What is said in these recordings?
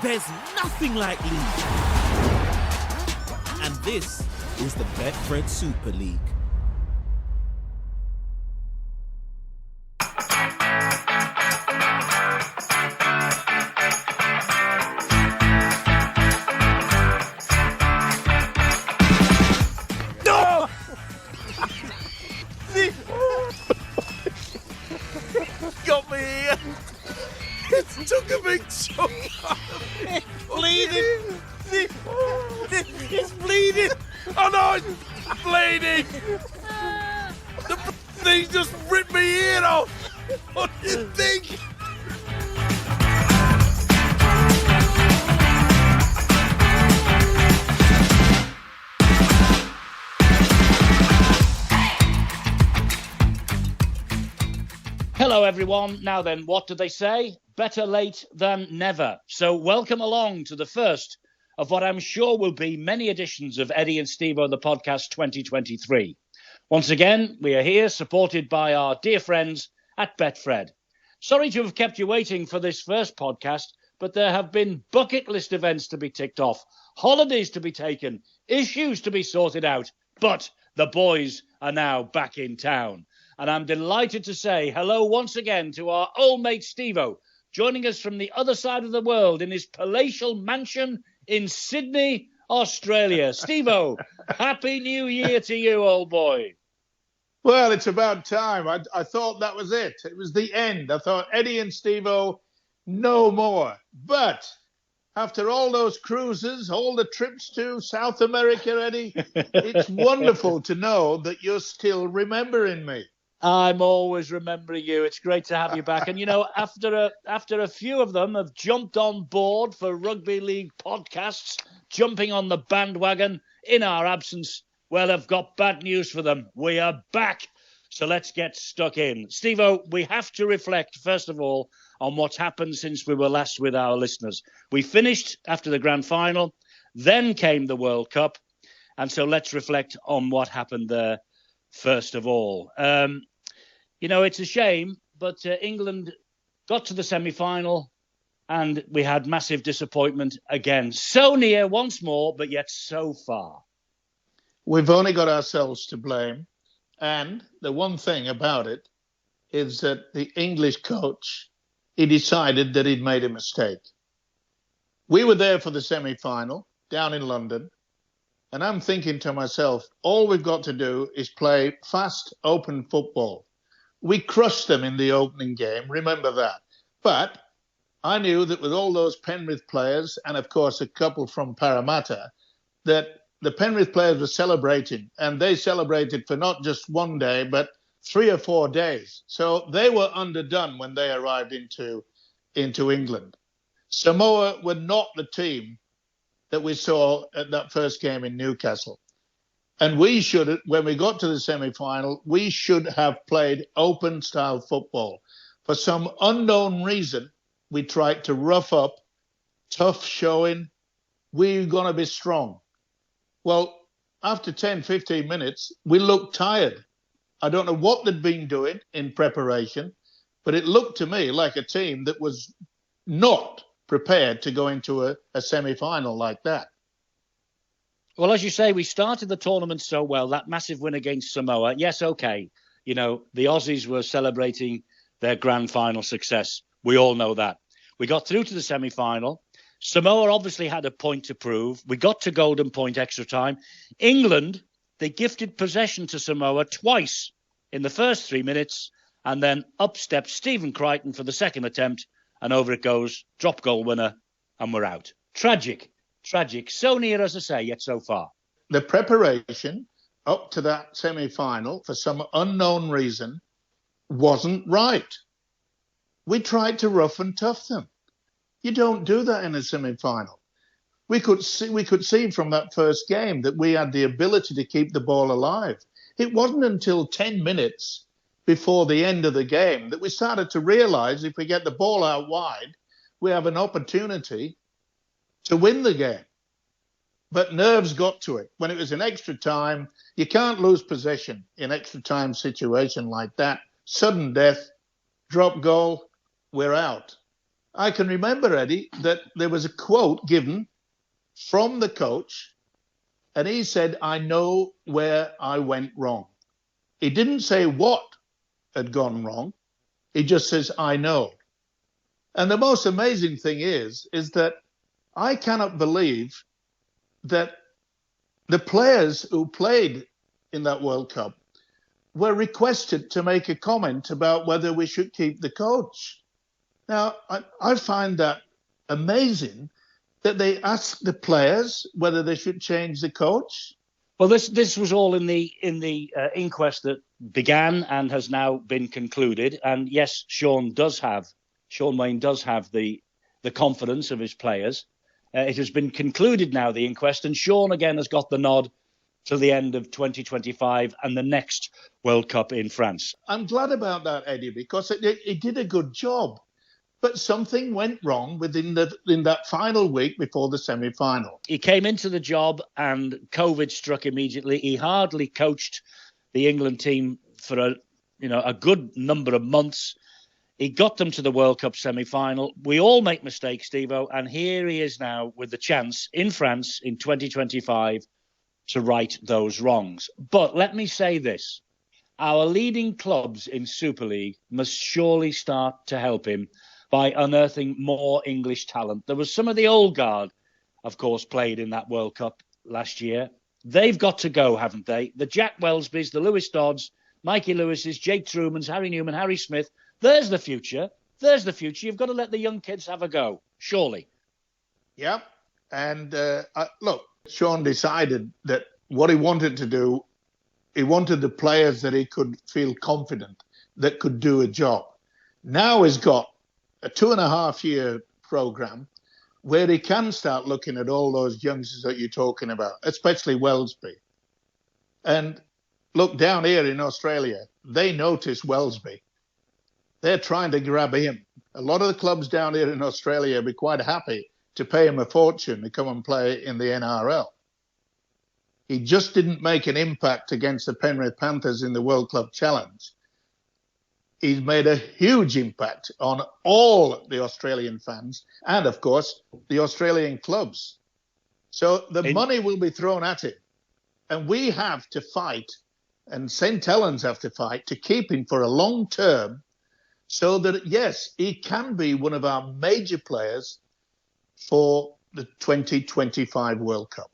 There's nothing like league. And this is the Betfred Super League. No! Got me here. It took a big chunk out of me. Bleeding. It's bleeding. Oh no, it's bleeding. The thing just ripped my ear off. What do you think? Hello everyone. Now then, what do they say? Better late than never. So welcome along to the first of what I'm sure will be many editions of Eddie and Stevo, the podcast 2023. Once again, we are here supported by our dear friends at Betfred. Sorry to have kept you waiting for this first podcast, but there have been bucket list events to be ticked off, holidays to be taken, issues to be sorted out, but the boys are now back in town. And I'm delighted to say hello once again to our old mate Stevo, joining us from the other side of the world in his palatial mansion in Sydney, Australia. Stevo, Happy New Year to you, old boy. Well, it's about time. I thought that was it. It was the end. I thought Eddie and Stevo, no more. But after all those cruises, all the trips to South America, Eddie, it's wonderful to know that you're still remembering me. I'm always remembering you. It's great to have you back. And, you know, after a few of them have jumped on board for rugby league podcasts, jumping on the bandwagon in our absence, well, I've got bad news for them. We are back. So let's get stuck in. Stevo, we have to reflect, first of all, on what's happened since we were last with our listeners. We finished after the grand final. Then came the World Cup. And so let's reflect on what happened there, first of all. You know, it's a shame, but England got to the semi-final and we had massive disappointment again. So near once more, but yet so far. We've only got ourselves to blame. And the one thing about it is that the English coach, he decided that he'd made a mistake. We were there for the semi-final down in London. And I'm thinking to myself, all we've got to do is play fast, open football. We crushed them in the opening game, remember that. But I knew that with all those Penrith players, and of course a couple from Parramatta, that the Penrith players were celebrating. And they celebrated for not just one day, but 3 or 4 days. So they were underdone when they arrived into England. Samoa were not the team that we saw at that first game in Newcastle. And we should, when we got to the semi-final, we should have played open-style football. For some unknown reason, we tried to rough up, tough showing, we're going to be strong. Well, after 10, 15 minutes, we looked tired. I don't know what they'd been doing in preparation, but it looked to me like a team that was not prepared to go into a semi-final like that. Well, as you say, we started the tournament so well, that massive win against Samoa. Yes, okay. You know, the Aussies were celebrating their grand final success. We all know that. We got through to the semi-final. Samoa obviously had a point to prove. We got to golden point extra time. England, they gifted possession to Samoa twice in the first 3 minutes, and then up steps Stephen Crichton for the second attempt, and over it goes, drop goal winner, and we're out. Tragic. So near, as I say, yet so far. The preparation up to that semi-final, for some unknown reason, wasn't right. We tried to rough and tough them. You don't do that in a semi-final. We could see from that first game that we had the ability to keep the ball alive. It wasn't until 10 minutes before the end of the game that we started to realise if we get the ball out wide, we have an opportunity to win the game. But nerves got to it. When it was in extra time, you can't lose possession in extra time situation like that. Sudden death, drop goal, we're out. I can remember, Eddie, that there was a quote given from the coach, and he said, "I know where I went wrong." He didn't say what had gone wrong. He just says, "I know." And the most amazing thing is that I cannot believe that the players who played in that World Cup were requested to make a comment about whether we should keep the coach. Now, I find that amazing that they asked the players whether they should change the coach. Well, this was all in the inquest that began and has now been concluded. And yes, Sean Wayne does have the confidence of his players. It has been concluded now, the inquest, and Sean again has got the nod till the end of 2025 and the next World Cup in France. I'm glad about that, Eddie, because it did a good job. But something went wrong in that final week before the semi-final. He came into the job and COVID struck immediately. He hardly coached the England team for a good number of months. He got them to the World Cup semi-final. We all make mistakes, Stevo, and here he is now with the chance in France in 2025 to right those wrongs. But let me say this. Our leading clubs in Super League must surely start to help him by unearthing more English talent. There was some of the old guard, of course, played in that World Cup last year. They've got to go, haven't they? The Jack Wellesbys, the Lewis Dodds, Mikey Lewises, Jake Trumans, Harry Newman, Harry Smith. There's the future. There's the future. You've got to let the young kids have a go, surely. Yeah. And look, Sean decided that what he wanted to do, he wanted the players that he could feel confident that could do a job. Now he's got a 2.5-year program where he can start looking at all those youngsters that you're talking about, especially Wellesby. And look, down here in Australia, they notice Wellesby. They're trying to grab him. A lot of the clubs down here in Australia would be quite happy to pay him a fortune to come and play in the NRL. He just didn't make an impact against the Penrith Panthers in the World Club Challenge. He's made a huge impact on all the Australian fans and, of course, the Australian clubs. So the money will be thrown at him. And we have to fight, and St. Helens have to fight, to keep him for a long term so that, yes, he can be one of our major players for the 2025 World Cup.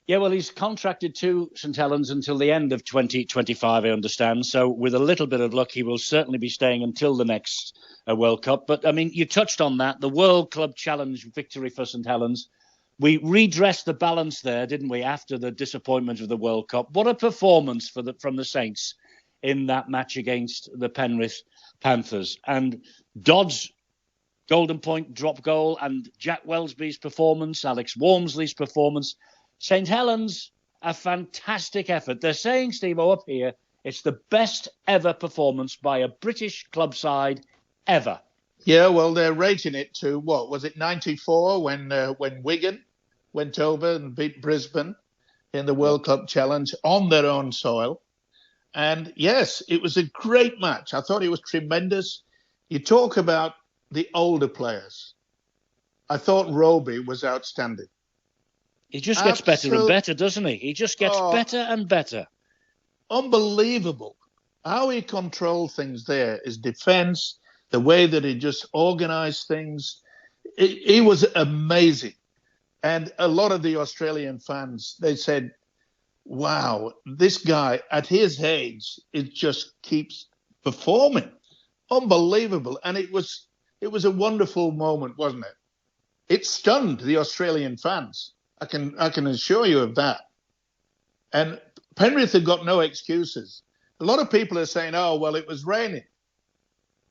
Yeah, well, he's contracted to St. Helens until the end of 2025, I understand. So with a little bit of luck, he will certainly be staying until the next World Cup. But, I mean, you touched on that, the World Club Challenge victory for St. Helens. We redressed the balance there, didn't we, after the disappointment of the World Cup. What a performance from the Saints in that match against the Penrith Panthers. And Dodd's Golden Point drop goal and Jack Wellesby's performance, Alex Walmsley's performance. St. Helens, a fantastic effort. They're saying, Stevo, up here, it's the best ever performance by a British club side ever. Yeah, well, they're rating it to, what, was it 94 when Wigan went over and beat Brisbane in the World Cup Challenge on their own soil. And, yes, it was a great match. I thought it was tremendous. You talk about the older players. I thought Roby was outstanding. He just gets better and better, doesn't he? He just gets better and better. Unbelievable. How he controlled things there, his defence, the way that he just organised things. He was amazing. And a lot of the Australian fans, they said, wow, this guy at his age, it just keeps performing. Unbelievable. And it was a wonderful moment, wasn't it? It stunned the Australian fans. I can assure you of that. And Penrith have got no excuses. A lot of people are saying, oh, well, it was raining.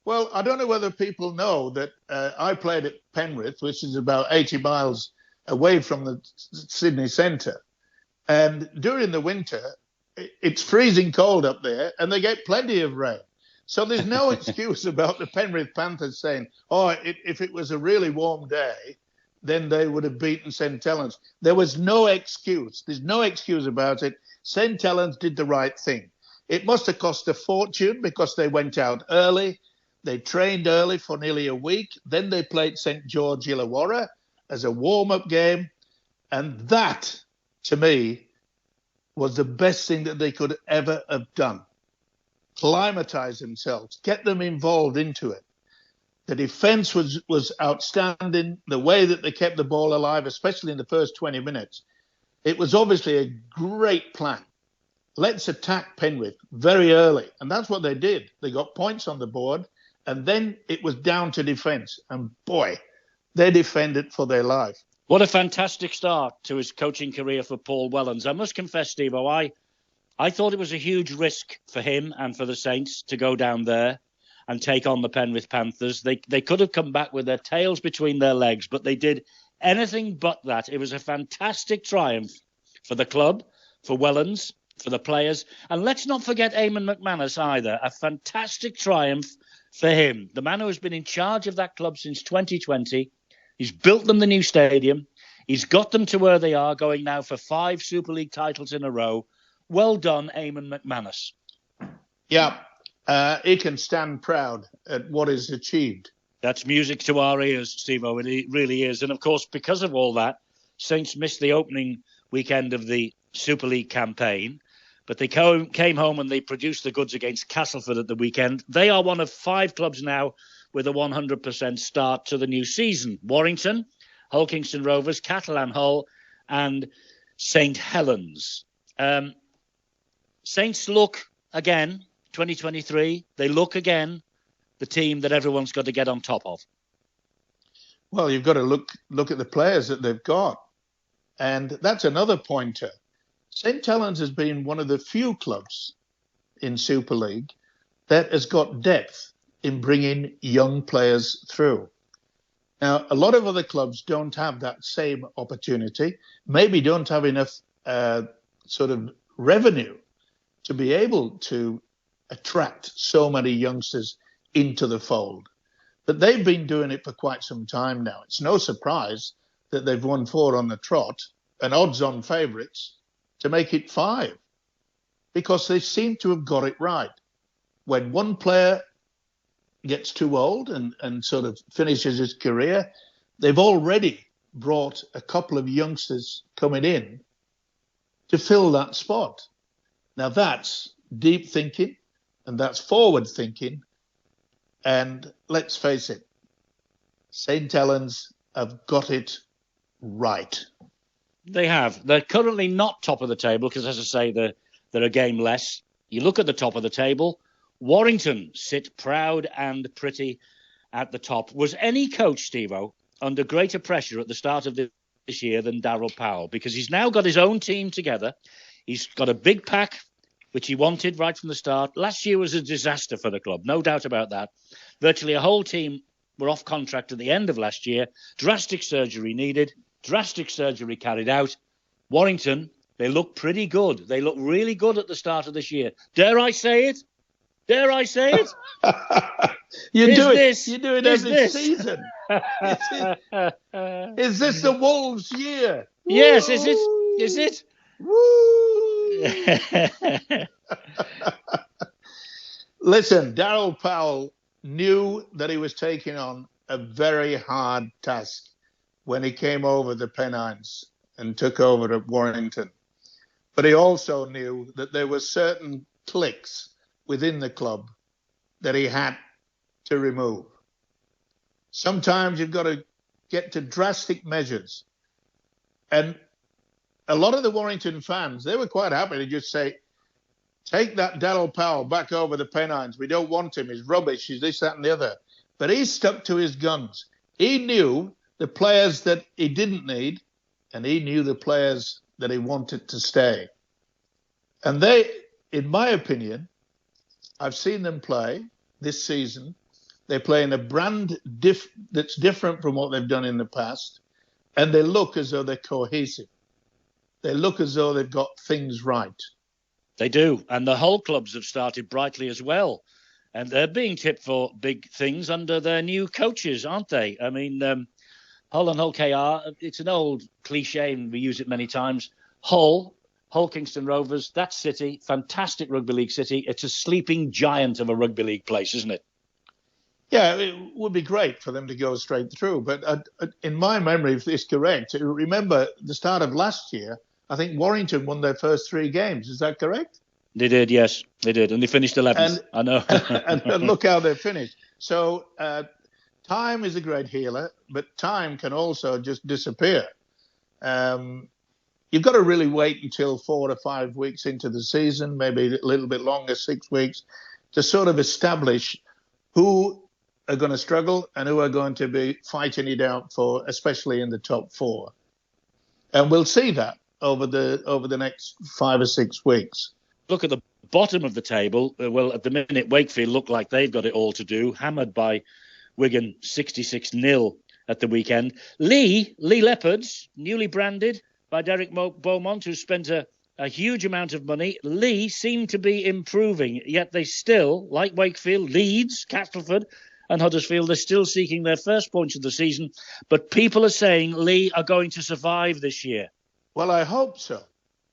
Well, I don't know whether people know that I played at Penrith, which is about 80 miles away from the Sydney centre. And during the winter, it's freezing cold up there and they get plenty of rain. So there's no excuse about the Penrith Panthers saying, oh, if it was a really warm day, then they would have beaten St. Helens. There was no excuse. There's no excuse about it. St. Helens did the right thing. It must have cost a fortune because they went out early. They trained early for nearly a week. Then they played St. George Illawarra as a warm-up game. And that, to me, was the best thing that they could ever have done. Climatize themselves, get them involved into it. The defense was outstanding. The way that they kept the ball alive, especially in the first 20 minutes, it was obviously a great plan. Let's attack Penrith very early. And that's what they did. They got points on the board, and then it was down to defense. And boy, they defended for their life. What a fantastic start to his coaching career for Paul Wellens. I must confess, Stevo, I thought it was a huge risk for him and for the Saints to go down there and take on the Penrith Panthers. They could have come back with their tails between their legs, but they did anything but that. It was a fantastic triumph for the club, for Wellens, for the players. And let's not forget Eamon McManus either. A fantastic triumph for him. The man who has been in charge of that club since 2020. He's built them the new stadium. He's got them to where they are, going now for 5 Super League titles in a row. Well done, Eamon McManus. Yeah, he can stand proud at what is achieved. That's music to our ears, Stevo. It really is. And, of course, because of all that, Saints missed the opening weekend of the Super League campaign. But they came home and they produced the goods against Castleford at the weekend. They are one of 5 clubs now with a 100% start to the new season. Warrington, Hull Kingston Rovers, Catalan Hull, and St. Helens. Saints look again, 2023, they look again the team that everyone's got to get on top of. Well, you've got to look at the players that they've got. And that's another pointer. St. Helens has been one of the few clubs in Super League that has got depth in bringing young players through. Now, a lot of other clubs don't have that same opportunity, maybe don't have enough sort of revenue to be able to attract so many youngsters into the fold. But they've been doing it for quite some time now. It's no surprise that they've won 4 on the trot and odds-on favourites to make it 5, because they seem to have got it right. When one player gets too old and sort of finishes his career, they've already brought a couple of youngsters coming in to fill that spot. Now that's deep thinking and that's forward thinking. And let's face it, St. Helens have got it right. They have. They're currently not top of the table because, as I say, they're a game less. You look at the top of the table, Warrington sit proud and pretty at the top. Was any coach, Stevo, under greater pressure at the start of this year than Darryl Powell? Because he's now got his own team together. He's got a big pack, which he wanted right from the start. Last year was a disaster for the club, no doubt about that. Virtually a whole team were off contract at the end of last year. Drastic surgery needed, drastic surgery carried out. Warrington, they look pretty good. They look really good at the start of this year. Dare I say it? Dare I say it? You do it every season. Is this the Wolves' year? Yes, is it? Is it? Woo! Listen, Darryl Powell knew that he was taking on a very hard task when he came over the Pennines and took over at Warrington. But he also knew that there were certain cliques within the club that he had to remove. Sometimes you've got to get to drastic measures. And a lot of the Warrington fans, they were quite happy to just say, take that Darryl Powell back over the Pennines. We don't want him. He's rubbish. He's this, that, and the other. But he stuck to his guns. He knew the players that he didn't need, and he knew the players that he wanted to stay. And they, in my opinion, I've seen them play this season. They play in a brand that's different from what they've done in the past, and they look as though they're cohesive. They look as though they've got things right. They do. And the whole clubs have started brightly as well. And they're being tipped for big things under their new coaches, aren't they? I mean, Hull and Hull KR, it's an old cliche and we use it many times. Hull Kingston Rovers, that city, fantastic rugby league city. It's a sleeping giant of a rugby league place, isn't it? Yeah, it would be great for them to go straight through. But in my memory, if it's correct, remember the start of last year, I think Warrington won their first 3 games. Is that correct? They did, yes, they did. And they finished 11th. And, I know. and look how they finished. So time is a great healer, but time can also just disappear. You've got to really wait until 4 to 5 weeks into the season, maybe a little bit longer, 6 weeks, to sort of establish who are going to struggle and who are going to be fighting it out for, especially in the top 4. And we'll see that over the next 5 or 6 weeks. Look at the bottom of the table. Well, at the minute, Wakefield look like they've got it all to do, hammered by Wigan 66-0 at the weekend. Lee Leopards, newly branded by Derek Beaumont, who spent a huge amount of money. Lee seem to be improving, yet they still, like Wakefield, Leeds, Castleford and Huddersfield, they're still seeking their first points of the season. But people are saying Lee are going to survive this year. Well, I hope so,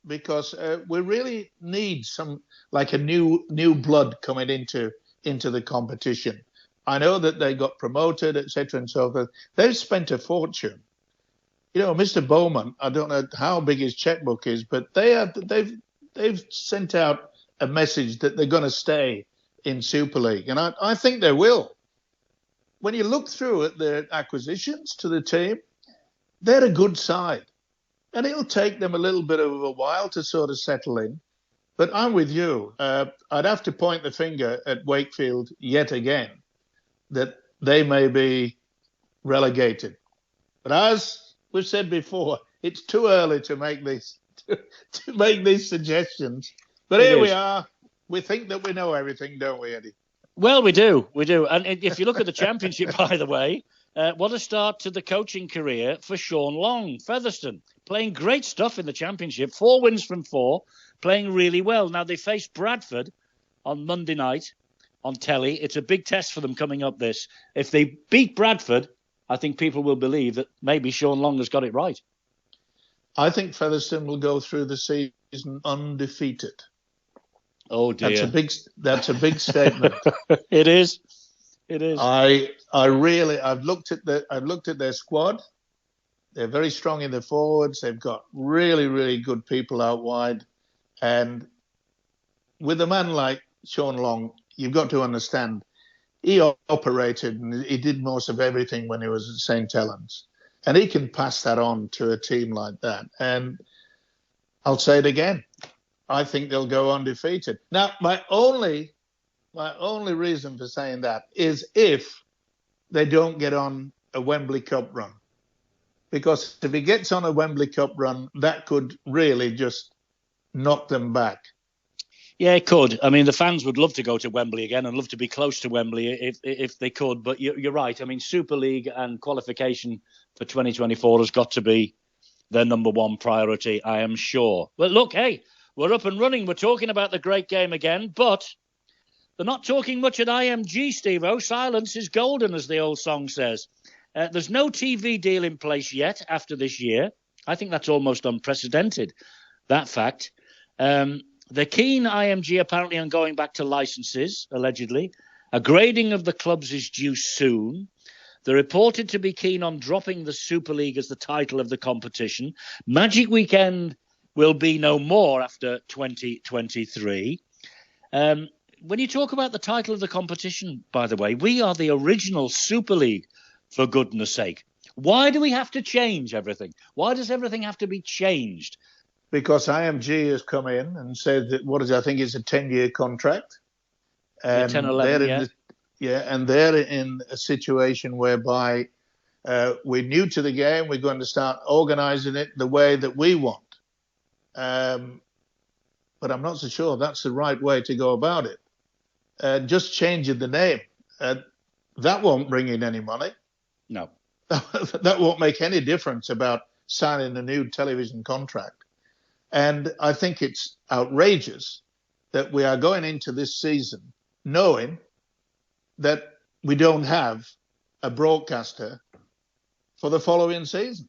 because we really need some, like a new blood coming into the competition. I know that they got promoted, etc., and so forth. They've spent a fortune. You know, Mr. Beaumont, I don't know how big his checkbook is, but they've sent out a message that they're going to stay in Super League, and I think they will. When you look through at their acquisitions to the team, they're a good side. And it'll take them a little bit of a while to sort of settle in. But I'm with you. I'd have to point the finger at Wakefield yet again, that they may be relegated. But as we've said before, it's too early to make these to make these suggestions. But here we are. We think that we know everything, don't we, Eddie? Well, we do. And if you look at the Championship, by the way, what a start to the coaching career for Sean Long, Featherstone. Playing great stuff in the Championship. 4 wins from 4, playing really well. Now, they face Bradford on Monday night on telly. It's a big test for them coming up this. If they beat Bradford, I think people will believe that maybe Sean Long has got it right. I think Featherstone will go through the season undefeated. Oh dear, that's a big statement. It is. I've looked at their squad. They're very strong in the forwards. They've got really, really good people out wide. And with a man like Sean Long, you've got to understand, he operated and he did most of everything when he was at St. Helens. And he can pass that on to a team like that. And I'll say it again. I think they'll go undefeated. Now, my only reason for saying that is if they don't get on a Wembley Cup run. Because if he gets on a Wembley Cup run, that could really just knock them back. Yeah, it could. I mean, the fans would love to go to Wembley again and love to be close to Wembley if they could. But you're right. I mean, Super League and qualification for 2024 has got to be their number one priority, I am sure. But look, hey, we're up and running. We're talking about the great game again, but they're not talking much at IMG, Stevo. Silence is golden, as the old song says. There's no TV deal in place yet after this year. I think that's almost unprecedented, that fact. They're keen, IMG, apparently, on going back to licenses, allegedly. A grading of the clubs is due soon. They're reported to be keen on dropping the Super League as the title of the competition. Magic Weekend will be no more after 2023. When you talk about the title of the competition, by the way, we are the original Super League, for goodness sake. Why do we have to change everything? Why does everything have to be changed? Because IMG has come in and said that, I think it's a 10-year contract. And 10, 11, and they're in a situation whereby we're new to the game. We're going to start organising it the way that we want. But I'm not so sure that's the right way to go about it. Just changing the name, that won't bring in any money. No. That won't make any difference about signing a new television contract. And I think it's outrageous that we are going into this season knowing that we don't have a broadcaster for the following season.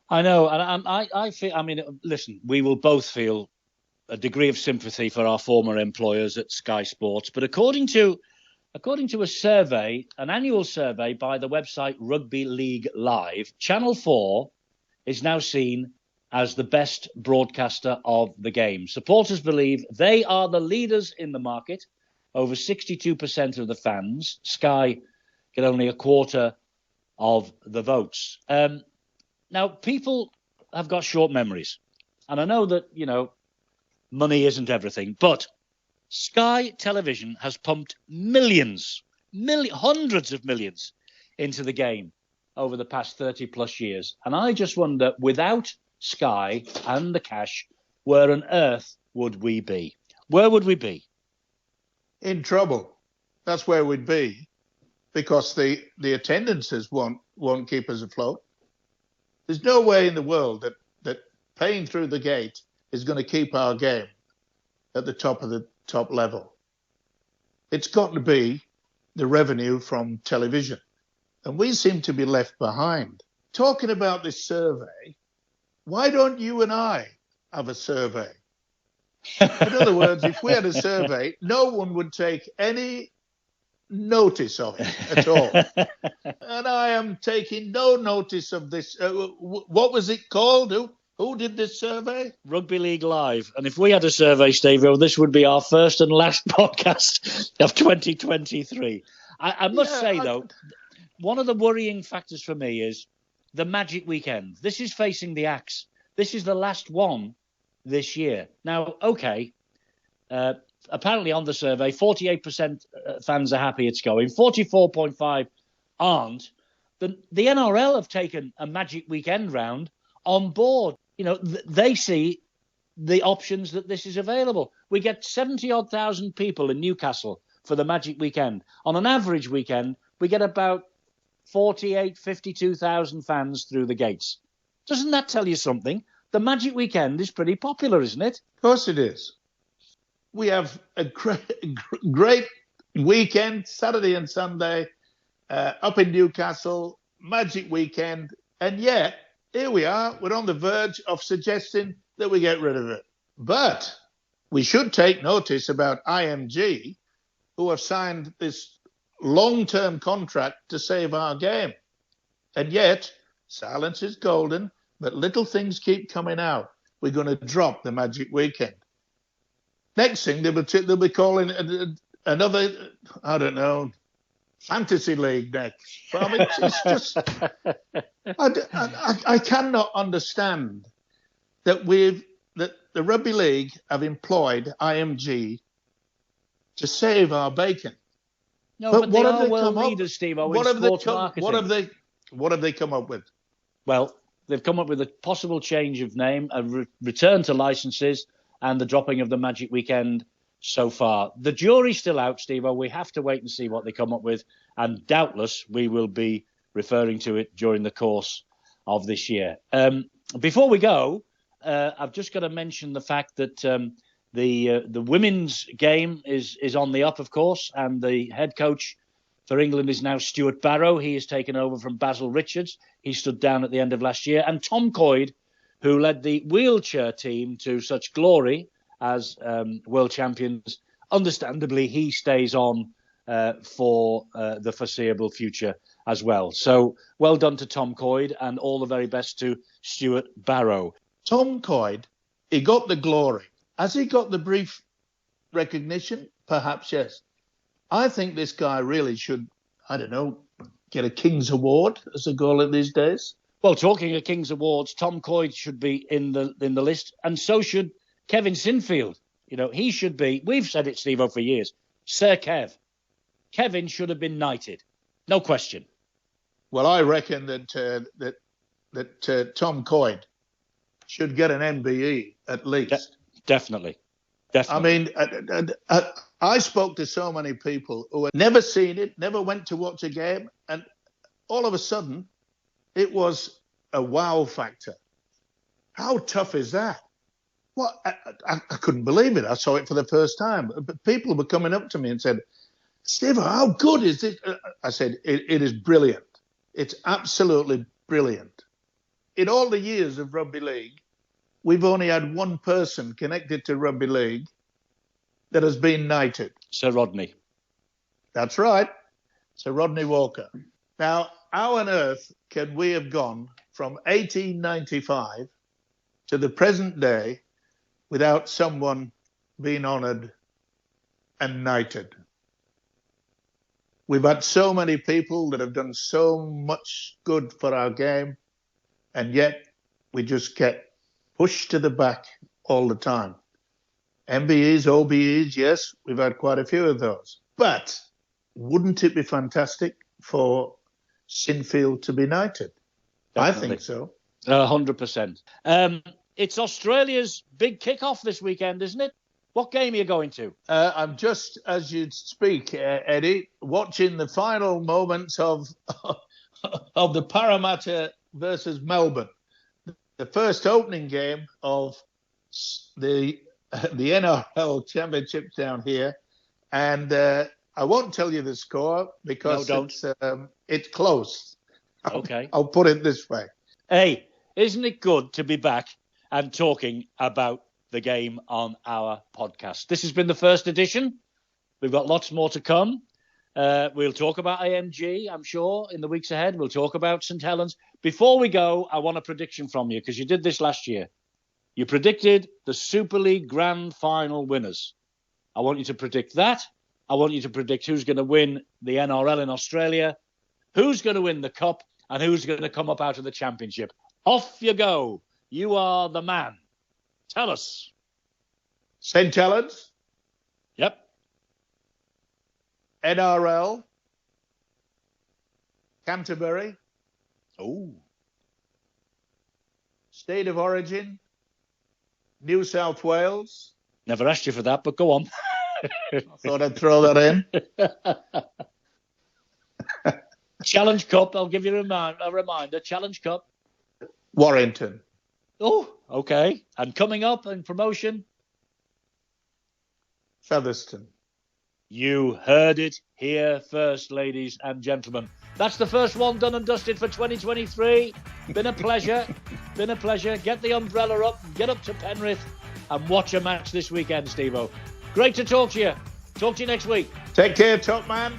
I know, and I feel, I mean, listen, we will both feel a degree of sympathy for our former employers at Sky Sports, but according to According to a survey, an annual survey by the website Rugby League Live, Channel 4 is now seen as the best broadcaster of the game. Supporters believe they are the leaders in the market. Over 62% of the fans. Sky get only a quarter of the votes. Now, people have got short memories. And I know that, money isn't everything. But Sky Television has pumped hundreds of millions into the game over the past 30 plus years. And I just wonder, without Sky and the cash, where on earth would we be? Where would we be? In trouble. That's where we'd be, because the attendances won't keep us afloat. There's no way in the world that paying through the gate is going to keep our game at the top level. It's got to be the revenue from television. And we seem to be left behind. Talking about this survey, why don't you and I have a survey? In other words, if we had a survey, no one would take any notice of it at all. And I am taking no notice of this. What was it called? Who did this survey? Rugby League Live. And if we had a survey, Stevo, this would be our first and last podcast of 2023. I must say, though, one of the worrying factors for me is the Magic Weekend. This is facing the axe. This is the last one this year. Now, okay, apparently on the survey, 48% fans are happy it's going. 44.5% aren't. The NRL have taken a Magic Weekend round on board. They see the options that this is available. We get 70-odd thousand people in Newcastle for the Magic Weekend. On an average weekend, we get about 52,000 fans through the gates. Doesn't that tell you something? The Magic Weekend is pretty popular, isn't it? Of course it is. We have a great weekend, Saturday and Sunday, up in Newcastle, Magic Weekend, and yet here we are. We're on the verge of suggesting that we get rid of it. But we should take notice about IMG, who have signed this long-term contract to save our game. And yet, silence is golden, but little things keep coming out. We're going to drop the Magic Weekend. Next thing, they'll be calling another, I don't know, fantasy league next. But I mean, it's just, I cannot understand that the rugby league have employed IMG to save our bacon. No, but they are world leaders, Stevo, in sports marketing. What have they come up with? Well, they've come up with a possible change of name, a return to licenses, and the dropping of the Magic Weekend so far. The jury's still out, Stevo. We have to wait and see what they come up with, and doubtless we will be referring to it during the course of this year. Before we go, I've just got to mention the fact that the women's game is on the up, of course, and the head coach for England is now Stuart Barrow. He has taken over from Basil Richards. He stood down at the end of last year. And Tom Coyd, who led the wheelchair team to such glory as world champions, understandably, he stays on for the foreseeable future as well. So well done to Tom Coyd, and all the very best to Stuart Barrow. Tom Coyd, he got the glory. Has he got the brief recognition? Perhaps, yes. I think this guy really should, I don't know, get a King's Award, as they call it these days. Well, talking of King's Awards, Tom Coyd should be in the list, and so should Kevin Sinfield. He should be. We've said it, Stevo, for years. Sir Kev. Kevin should have been knighted. No question. Well, I reckon that Tom Coyd should get an MBE at least. Definitely. I mean, I spoke to so many people who had never seen it, never went to watch a game, and all of a sudden, it was a wow factor. How tough is that? Well, I couldn't believe it. I saw it for the first time. But people were coming up to me and said, Steve, how good is it? I said, it is brilliant. It's absolutely brilliant. In all the years of rugby league, we've only had one person connected to rugby league that has been knighted. Sir Rodney. That's right. Sir Rodney Walker. Now, how on earth can we have gone from 1895 to the present day without someone being honoured and knighted? We've had so many people that have done so much good for our game, and yet we just get pushed to the back all the time. MBEs, OBEs, yes, we've had quite a few of those. But wouldn't it be fantastic for Sinfield to be knighted? Definitely. I think so. 100%. It's Australia's big kickoff this weekend, isn't it? What game are you going to? I'm just, as you speak, Eddie, watching the final moments of of the Parramatta versus Melbourne, the first opening game of the NRL Championship down here, and I won't tell you the score because it's close. Okay, I'll put it this way. Hey, isn't it good to be back and talking about the game on our podcast? This has been the first edition. We've got lots more to come. We'll talk about AMG, I'm sure, in the weeks ahead. We'll talk about St Helens. Before we go, I want a prediction from you, because you did this last year. You predicted the Super League Grand Final winners. I want you to predict that. I want you to predict who's going to win the NRL in Australia, who's going to win the Cup, and who's going to come up out of the Championship. Off you go. You are the man. Tell us. St Helens. Yep. NRL. Canterbury. Oh. State of origin. New South Wales. Never asked you for that, but go on. I thought I'd throw that in. Challenge Cup. I'll give you a reminder. Challenge Cup. Warrington. Oh, okay. And coming up in promotion? Featherstone. You heard it here first, ladies and gentlemen. That's the first one done and dusted for 2023. Been a pleasure. Been a pleasure. Get the umbrella up, get up to Penrith and watch a match this weekend, Stevo. Great to talk to you. Talk to you next week. Take care, top man.